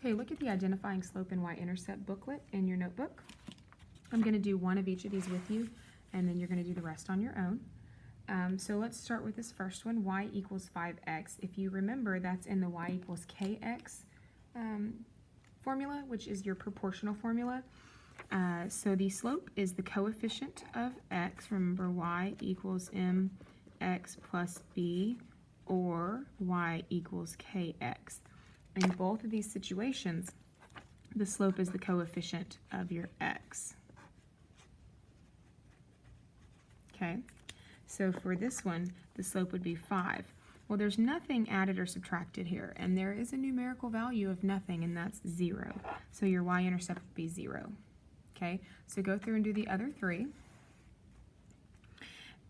Okay, look at the Identifying Slope and Y-Intercept booklet in your notebook. I'm going to do one of each of these with you, and then you're going to do the rest on your own. So let's start with this first one, y equals 5x. If you remember, that's in the y equals kx formula, which is your proportional formula. So the slope is the coefficient of x. Remember, y equals mx plus b, or y equals kx. In both of these situations, the slope is the coefficient of your x. Okay, so for this one, the slope would be 5. Well, there's nothing added or subtracted here, and there is a numerical value of nothing, and that's 0. So your y-intercept would be 0. Okay, so go through and do the other three.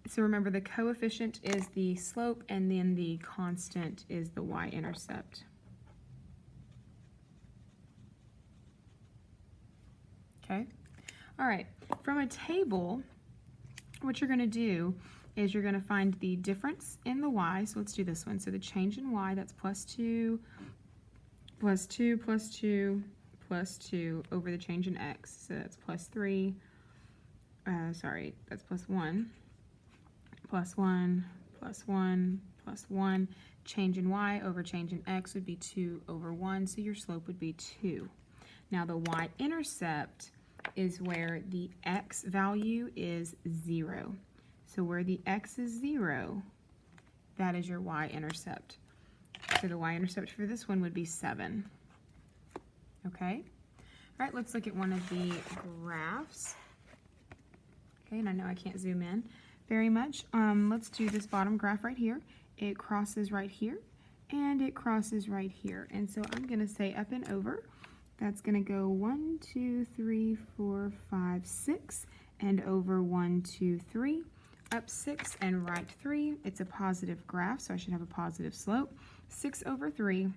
So remember, the coefficient is the slope, and then the constant is the y-intercept. Okay, all right, from a table, what you're going to do is you're going to find the difference in the y. So let's do this one. So the change in y, that's plus 2, plus 2, plus 2, plus 2 over the change in x. So that's plus 3, that's plus 1, plus 1, plus 1, plus 1. Change in y over change in x would be 2 over 1, so your slope would be 2. Now the y-intercept is where the x value is 0. So where the x is 0, that is your y-intercept. So the y-intercept for this one would be 7. Okay? All right, let's look at one of the graphs. Okay, and I know I can't zoom in very much. Let's do this bottom graph right here. It crosses right here, and it crosses right here. And so I'm going to say up and over. That's going to go 1, 2, 3, 4, 5, 6, and over 1, 2, 3, up 6 and right 3. It's a positive graph, so I should have a positive slope. 6 over 3,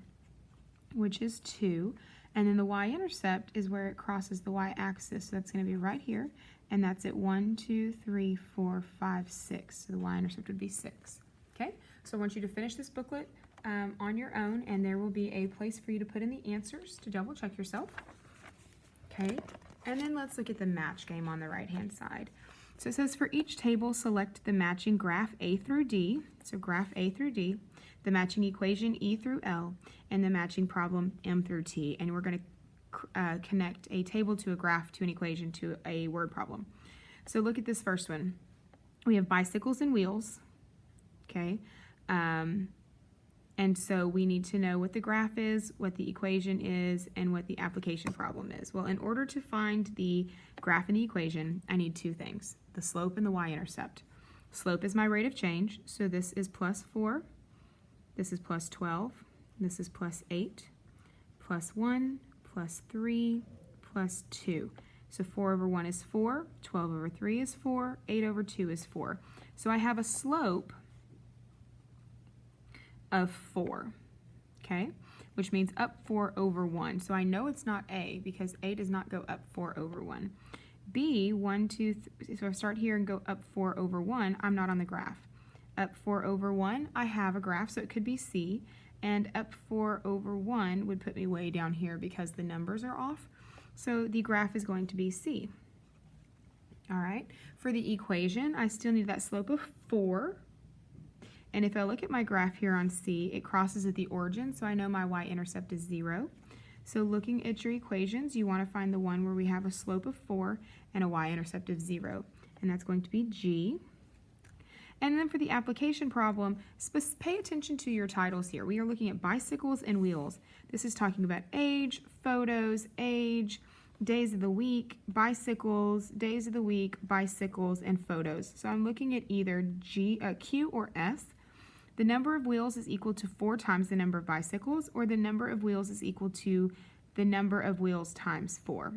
which is 2, and then the y-intercept is where it crosses the y-axis, so that's going to be right here, and that's at 1, 2, 3, 4, 5, 6. So the y-intercept would be 6. Okay, so I want you to finish this booklet on your own, and there will be a place for you to put in the answers to double check yourself. Okay, and then let's look at the match game on the right hand side. So it says for each table, select the matching graph A through D, so graph A through D, the matching equation E through L, and the matching problem M through T, and we're going to connect a table to a graph to an equation to a word problem. So look at this first one. We have bicycles and wheels, okay, and so we need to know what the graph is, what the equation is, and what the application problem is. Well, in order to find the graph and the equation, I need two things, the slope and the y-intercept. Slope is my rate of change, so this is plus 4, this is plus 12, this is plus 8, plus 1, plus 3, plus 2. So 4 over 1 is 4, 12 over 3 is 4, 8 over 2 is 4. So I have a slope of 4, okay, which means up 4 over 1. So I know it's not A because A does not go up 4 over 1. B, 1, 2, so I start here and go up 4 over 1, I'm not on the graph. Up 4 over 1, I have a graph, so it could be C, and up 4 over 1 would put me way down here because the numbers are off. So the graph is going to be C. All right, for the equation, I still need that slope of 4. And if I look at my graph here on C, it crosses at the origin, so I know my y-intercept is 0. So looking at your equations, you want to find the one where we have a slope of 4 and a y-intercept of 0. And that's going to be G. And then for the application problem, pay attention to your titles here. We are looking at bicycles and wheels. This is talking about age, photos, age, days of the week, bicycles, days of the week, bicycles, and photos. So I'm looking at either Q or S. The number of wheels is equal to 4 times the number of bicycles, or the number of wheels is equal to the number of wheels times 4.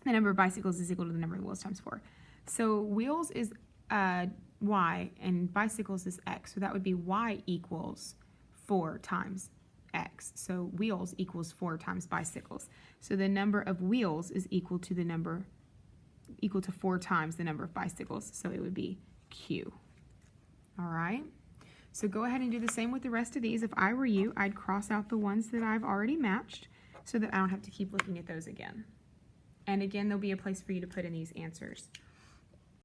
The number of bicycles is equal to the number of wheels times 4. So wheels is y, and bicycles is x. So that would be y equals 4 times x. So wheels equals 4 times bicycles. So the number of wheels is equal to 4 times the number of bicycles. So it would be Q. All right. So go ahead and do the same with the rest of these. If I were you, I'd cross out the ones that I've already matched. so that I don't have to keep looking at those again. And again, there'll be a place for you to put in these answers.